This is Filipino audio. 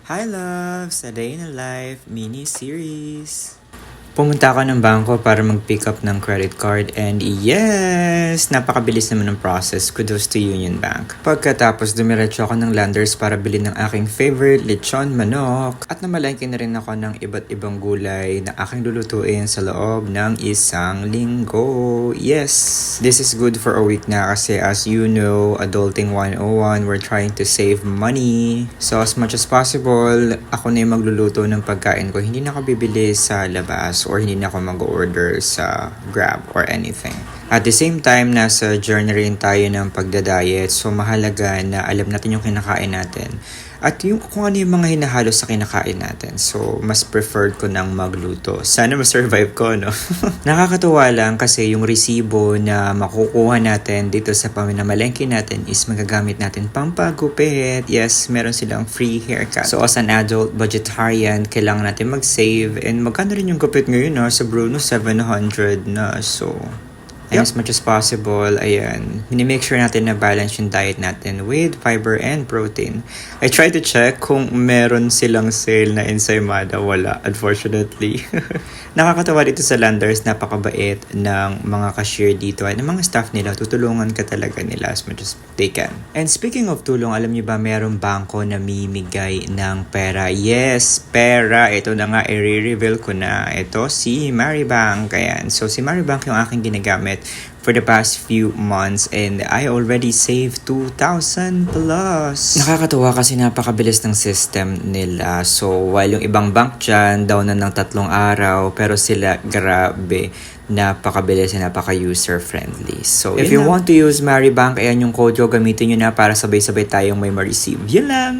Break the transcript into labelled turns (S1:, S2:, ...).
S1: Hi loves! A Day in a Life mini-series. Pumunta ako ng bangko para mag-pick up ng credit card and yes! Napakabilis naman ng process. Kudos to Union Bank. Pagkatapos dumiretso ako ng Landers para bilhin ng aking favorite lechon manok at namalengke na rin ako ng iba't ibang gulay na aking lulutuin sa loob ng isang linggo. Yes! This is good for a week na kasi as you know, Adulting 101, we're trying to save money. So as much as possible, ako na yung magluluto ng pagkain ko. Hindi na ako bibili sa labas or hindi na ako mag-order sa Grab or anything. At the same time, nasa journey rin tayo ng pagdadiet. So mahalaga na alam natin yung kinakain natin. At yung kung ano yung mga hinahalo sa kinakain natin. So mas preferred ko nang magluto. Sana ma-survive ko, no? Nakakatuwa lang kasi yung resibo na makukuha natin dito sa paminamalengke natin is magagamit natin pampagupit. Yes, meron silang free haircut. So as an adult vegetarian, kailangan natin mag-save. And magkano rin yung gupit ngayon, sa Bruno? 700 na. So as much as possible, ayan, minimake sure natin na balance yung diet natin with fiber and protein. I try to check kung meron silang sale na ensaymada. Wala, unfortunately. Nakakatawa dito sa Landers, napakabait ng mga cashier dito at ng mga staff nila. Tutulungan ka talaga nila as much as they can. And speaking of tulong, alam niyo ba merong bangko na mimigay ng pera? Yes, pera. Ito na nga, i-reveal ko na. Ito si Maribank. Ayan. So si Maribank yung aking ginagamit for the past few months and I already saved 2,000 plus. Nakakatuwa kasi napakabilis ng system nila. So while yung ibang bank dyan, down na ng 3 araw, pero sila grabe, napakabilis na napaka-user friendly. So if you want to use Maribank, ayan yung code ko, gamitin nyo na para sabay-sabay tayong may ma-receive. Yun lang!